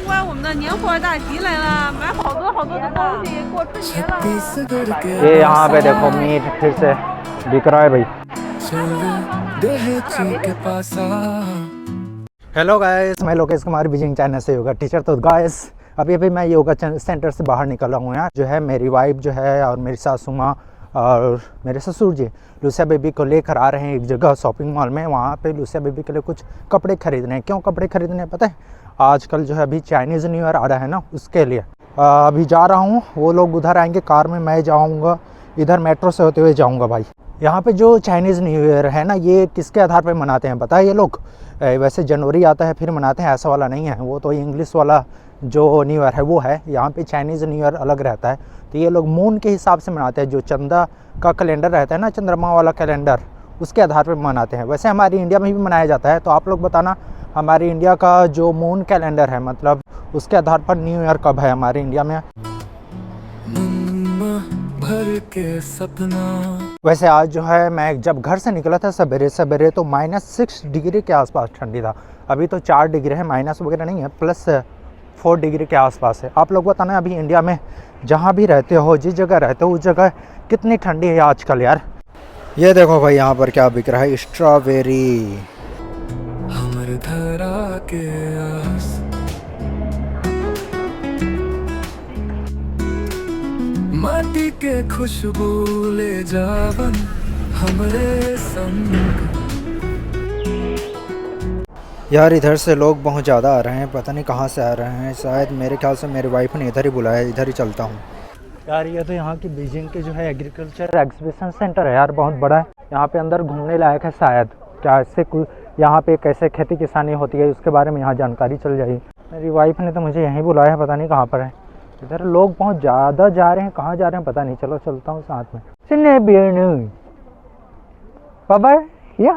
观我们的年货大集来了，买好多好多的东西，过春节了。ये यहाँ पे देखो मीट फिर से बिक रहा है भाई। हेलो गाइस, मैं लोकेश कुमार बीजिंग चाइना से योगा टीचर। तो गाइस अभी मैं योगा सेंटर से बाहर निकला हूँ। यहाँ जो है मेरी वाइफ जो है और मेरी सासू माँ और मेरे ससुर जी लूसिया बेबी को लेकर आ रहे हैं एक जगह शॉपिंग मॉल में। वहाँ पे लूसिया बेबी के लिए कुछ कपड़े खरीदने हैं। क्यों कपड़े खरीदने हैं पता है? आजकल जो है अभी चाइनीज़ न्यू ईयर आ रहा है ना, उसके लिए अभी जा रहा हूँ। वो लोग उधर आएंगे कार में, मैं जाऊँगा इधर मेट्रो से होते हुए जाऊँगा भाई। यहाँ पे जो चाइनीज़ न्यू ईयर है ना, ये किसके आधार पे मनाते हैं पता है? ये लोग वैसे जनवरी आता है फिर मनाते हैं, ऐसा वाला नहीं है। वो तो इंग्लिश वाला जो न्यू ईयर है वो है। यहाँ पे चाइनीज़ न्यू ईयर अलग रहता है। तो ये लोग मून के हिसाब से मनाते हैं। जो चंदा का कैलेंडर रहता है ना, चंद्रमा वाला कैलेंडर, उसके आधार पर मनाते हैं। वैसे हमारी इंडिया में भी मनाया जाता है। तो आप लोग बताना हमारी इंडिया का जो मून कैलेंडर है, मतलब उसके आधार पर न्यू ईयर कब है हमारे इंडिया में। भर के सपना। वैसे आज जो है मैं जब घर से निकला था सवेरे सवेरे तो -6 डिग्री के आसपास ठंडी था। अभी तो 4 डिग्री है, माइनस वगैरह नहीं है, +4 डिग्री के आसपास है। आप लोग बताना अभी इंडिया में जहाँ भी रहते हो, जिस जगह रहते हो, उस जगह कितनी ठंडी है आजकल यार। ये देखो भाई यहाँ पर क्या बिक रहा है, स्ट्रॉबेरी। हमर धरा के आस माटी के खुशबू ले जावन हमरे संग। यार इधर से लोग बहुत ज़्यादा आ रहे हैं, पता नहीं कहाँ से आ रहे हैं। शायद मेरे ख्याल से मेरी वाइफ ने इधर ही बुलाया, इधर ही चलता हूँ यार। ये तो यहाँ की बीजिंग के जो है एग्रीकल्चर एग्जीबिशन सेंटर है यार, बहुत बड़ा है। यहाँ पे अंदर घूमने लायक है शायद। क्या इससे यहाँ पे कैसे खेती किसानी होती है उसके बारे में यहाँ जानकारी चल जाएगी। मेरी वाइफ ने तो मुझे यहीं बुलाया है, पता नहीं कहाँ पर है। इधर लोग बहुत ज़्यादा जा रहे हैं, कहाँ जा रहे हैं पता नहीं। चलो चलता हूँ साथ में। सुनने बियरनु बाबा या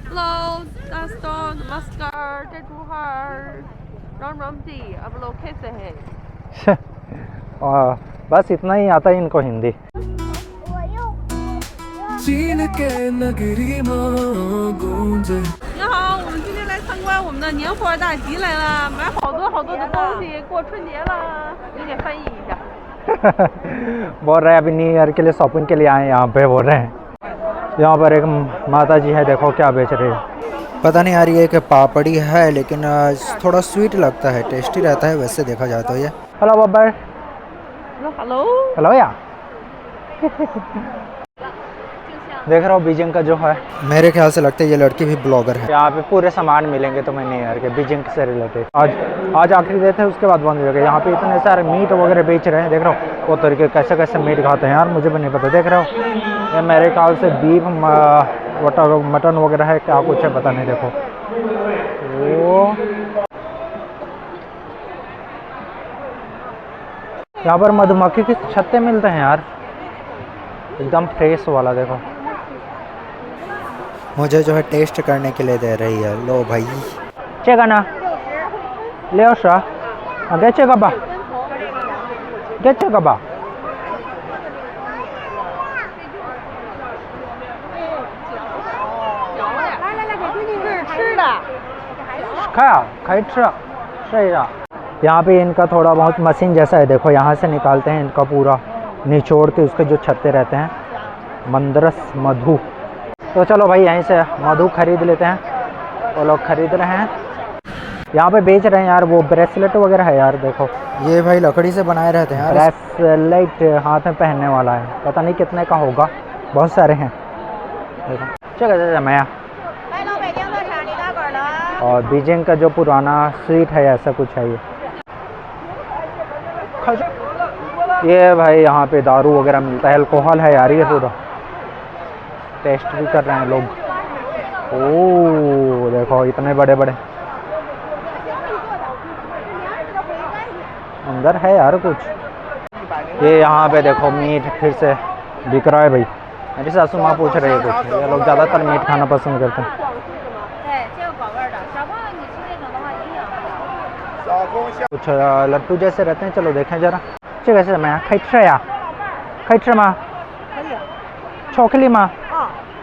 Hello， 大家 नमस्कार， 这主हार राम राम जी, अब लोग कैसे हैं? बस इतना ही आता है इनको हिंदी। चीन के नगरी में गूंजे। 你好，我们今天来参观我们的年货大集来了，买好多好多的东西，过春节了。你给翻译一下。बोल रहे हैं अभी न्यू ईयर के लिए शॉपिंग के लिए आए यहाँ पे। बोल रहे हैं यहाँ पर एक माता जी है, देखो क्या बेच रही है। पता नहीं यार ये कि पापड़ी है, लेकिन थोड़ा स्वीट लगता है, टेस्टी रहता है वैसे देखा जाए तो ये। हेलो बाबा। हेलो हेलो यार। देख रहा हूँ बीजिंग का जो है, मेरे ख्याल से लगता है ये लड़की भी ब्लॉगर है। यहाँ पे पूरे सामान मिलेंगे तुम्हें न्यू ईयर के बीजिंग से रिलेटेड। आज आखिरी दिन थे, उसके बाद बंद हो गए। यहाँ पे इतने सारे मीट वगैरह बेच रहे हैं, देख रहा हूँ वो तरीके कैसे कैसे मीट खाते हैं यार, मुझे भी नहीं पता। देख रहे हो ये मेरे ख्याल से बीफ मटन वगैरह है, क्या कुछ है पता नहीं। देखो वो यहाँ पर मधुमक्खी के छत्ते मिलते हैं यार, एकदम फ्रेश वाला। देखो मुझे जो है टेस्ट करने के लिए दे रही है। लो भाई चेगा ले गे चेगा बा गे चेगा बा। यहाँ पे इनका थोड़ा बहुत मशीन जैसा है, देखो यहाँ से निकालते हैं इनका पूरा निचोड़ के उसके जो छत्ते रहते हैं, मंदरस मधु। तो चलो भाई यहीं से मधु खरीद लेते हैं। वो लोग खरीद रहे हैं, यहाँ पे बेच रहे हैं यार। वो ब्रेसलेट वगैरह है यार, देखो ये भाई लकड़ी से बनाए रहते हैं। ब्रेसलेट हाथ में पहनने वाला है, पता नहीं कितने का होगा, बहुत सारे हैं। देखो चलो मैं। और बीजिंग का जो पुराना स्वीट है ऐसा कुछ है ये भाई यहाँ पे दारू वगैरह मिलता है, अल्कोहल है यार ये पूरा। टेस्ट भी कर रहे हैं लोग। ओह देखो इतने बड़े बड़े अंदर है यार कुछ। ये यहाँ पे देखो मीट फिर से बिक रहा है भाई। मेरी सासू माँ पूछ रही है कुछ, ये लोग ज़्यादातर मीट खाना पसंद करते हैं। कुछ लट्टू जैसे रहते हैं, चलो देखें जरा। कैसे मैं खाई吗？巧克力吗？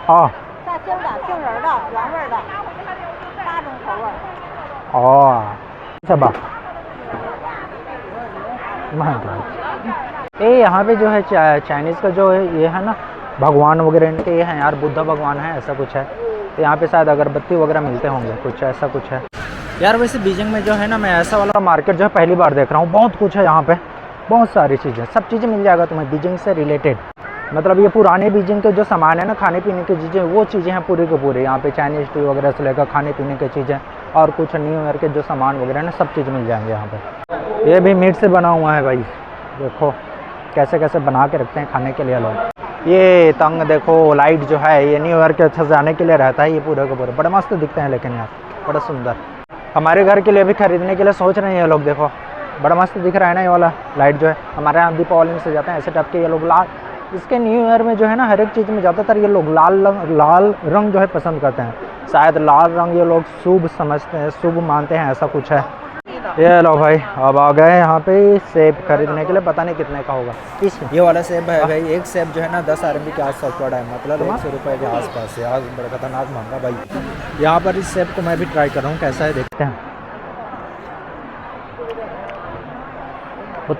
哦。炸京的、杏仁的、原味的，8种口味。सब ये यहाँ पे जो है चाइनीज़ का जो है ये है ना भगवान वगैरह इनके ये हैं यार, बुद्धा भगवान है ऐसा कुछ है। तो यहाँ पे शायद अगरबत्ती वगैरह मिलते होंगे, कुछ ऐसा कुछ है यार। वैसे बीजिंग में जो है ना मैं ऐसा वाला मार्केट जो है पहली बार देख रहा हूँ। बहुत कुछ है यहाँ पे, बहुत सारी चीज़ें, सब चीज़ें मिल जाएगा तुम्हें बीजिंग से रिलेटेड। मतलब ये पुराने बीजिंग के जो सामान है ना, खाने पीने की चीज़ें, वो चीज़ें हैं पूरी के पूरे यहाँ पे। चाइनीज़ टी वगैरह से लेकर खाने पीने की चीज़ें और कुछ न्यू ईयर के जो सामान वगैरह ना, सब चीज़ मिल जाएंगे यहाँ पे। ये भी मीट से बना हुआ है भाई, देखो कैसे कैसे बना के रखते हैं खाने के लिए लोग। ये तंग देखो, लाइट जो है ये न्यू ईयर के अच्छे से आने के लिए रहता है ये पूरे के पूरे। बड़े मस्त दिखते हैं लेकिन यार, बड़ा सुंदर। हमारे घर के लिए भी खरीदने के लिए सोच रहे हैं ये लोग। देखो बड़ा मस्त दिख रहा है ना ये वाला लाइट जो है। हमारे यहाँ दीपावली में से जाते हैं ऐसे टाइप के ये लोग। लाल इसके न्यू ईयर में जो है ना, हर एक चीज़ में ज़्यादातर ये लोग लाल रंग जो है पसंद करते हैं। शायद लाल रंग ये लोग शुभ समझते हैं, शुभ मानते हैं, ऐसा कुछ है। ये लो भाई, अब आ गए यहाँ पे सेब खरीदने के लिए। पता नहीं कितने का होगा। ये वाला सेब है भाई, एक सेब जो है ना 10 RMB के आसपास पड़ा है, मतलब 100 रुपये के आसपास है। आज बड़ा खतरनाक महंगा भाई। यहाँ पर इस सेब को मैं भी ट्राई कर रहा हूँ, कैसा है देखते हैं।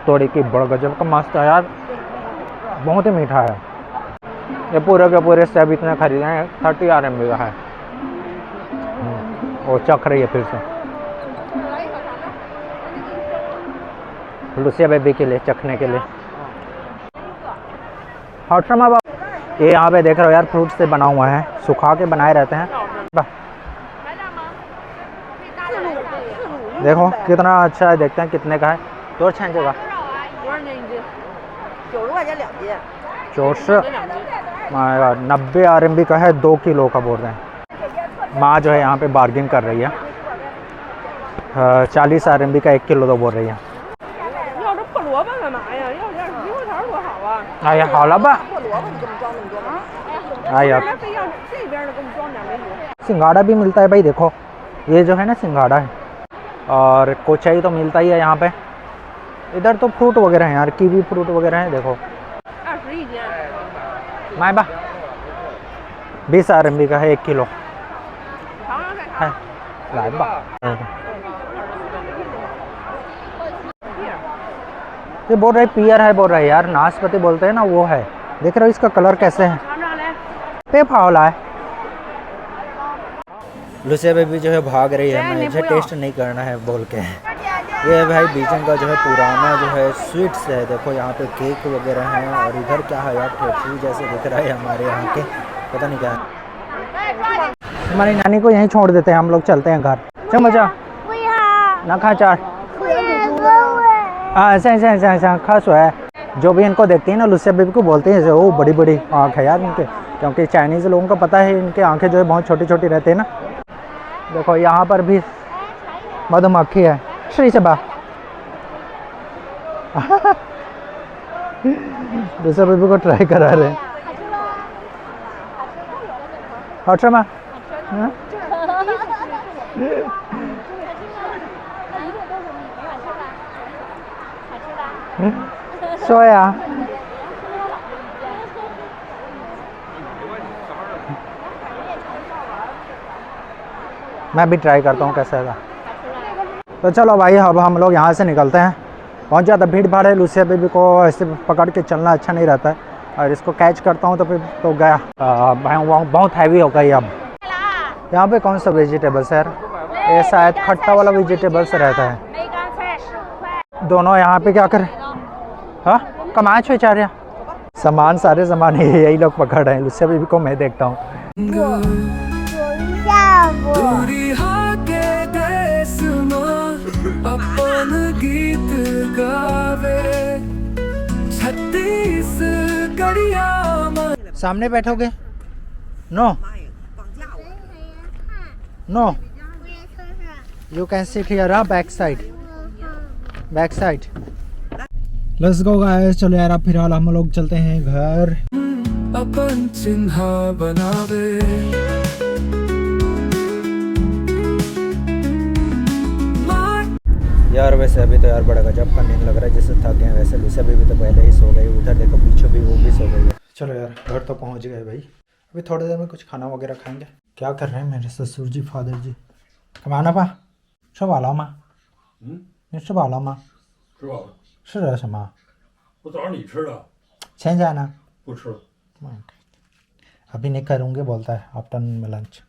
थोड़ी की बड़ा गजब का मस्त है यार, बहुत ही मीठा है। ये पूरे के पूरे सेब इतने खरीदे हैं, 30 RMB का है। वो चख रही है फिर से लुसिया बेबी के लिए चखने के लिए। ये यहाँ पे देख रहे हो यार, फ्रूट से बना हुआ है, सुखा के बनाए रहते हैं। देखो कितना अच्छा है, देखते हैं कितने का है। तो 90 RMB का है, 2 किलो का बोल रहे हैं। माँ जो है यहाँ पे बार्गिन कर रही है, 40 RMB का 1 किलो तो बोल रही है। आया हालाबा आया सिंघाड़ा भी मिलता है भाई। देखो ये जो है ना सिंघाड़ा है, और कोचाई तो मिलता ही है यहाँ पे। इधर तो फ्रूट वगैरह हैं यार, कीवी फ्रूट वगैरह हैं। देखो मायबा 20 RMB का है 1 किलो है। ये बोल रहे पियर है, बोल रहे यार, नाशपाती बोलते हैं ना, वो है। देख रहे हो इसका कलर कैसे है, पे फावला है। लुसिया बेबी जो है भाग रही है, मुझे टेस्ट नहीं करना है बोल के। ये भाई बीजिंग का जो है पुराना जो है स्वीट्स है। देखो यहाँ पे केक वगैरह हैं, और इधर क्या है यार, ठेठी जैसे दिख रहा है हमारे यहाँ के, पता नहीं क्या है। हमारी नानी को यहीं छोड़ देते हैं, हम लोग चलते हैं घर। चल मजा ना खा चार। हाँ ऐसा ऐसा ऐसा ऐसा खास है। जो भी इनको देखती है ना, लुसिया बेबी को बोलते हैं वो बड़ी बड़ी आँख है यार इनके, क्योंकि चाइनीज़ लोगों को पता है इनके आँखें जो है बहुत छोटी छोटी रहती है ना। देखो यहाँ पर भी मधुमक्खी है। श्री सबा लुसिया बेबी को ट्राई करा रहे हैं। अच्छा माँ सोया मैं भी ट्राई करता हूँ कैसा है। तो चलो भाई अब हम लोग यहाँ से निकलते हैं। बहुत ज़्यादा भीड़ भाड़ है, लुसिया बेबी को ऐसे पकड़ के चलना अच्छा नहीं रहता है, और इसको कैच करता हूँ तो फिर तो गया। बहुत हैवी हो गई। अब यहाँ पे कौन सा वेजिटेबल्स है यार, ये शायद खट्टा वाला वेजिटेबल्स रहता है। दोनों यहाँ पे क्या करें, हाँ कमाए छो चार सामान, सारे सामान यही लोग पकड़ रहे हैं। लुसिया बेबी को मैं देखता हूँ। सामने बैठोगे? No no, you can sit here. Back side, back side. Let's go guys. चलो यार अब फिलहाल हम लोग चलते हैं घर। अपन चिन्ह बनावे यार। वैसे अभी तो यार बड़ा गजब का नींद लग रहा है, जैसे थक गए। वैसे लुसिया बेबी तो पहले ही सो गई, उधर देखो पीछे भी वो भी सो गई है। चलो यार घर तो पहुंच गए भाई। अभी थोड़ी देर में कुछ खाना वगैरह खाएंगे। क्या कर रहे हैं मेरे ससुर जी, फादर जी? कमाना पा 吃饱了吗？嗯，你吃饱了吗？吃饱了。吃了什么？我早上你吃的，现在呢？不吃了。अभी नहीं करूँगे बोलता है आफ्टरनून में लंच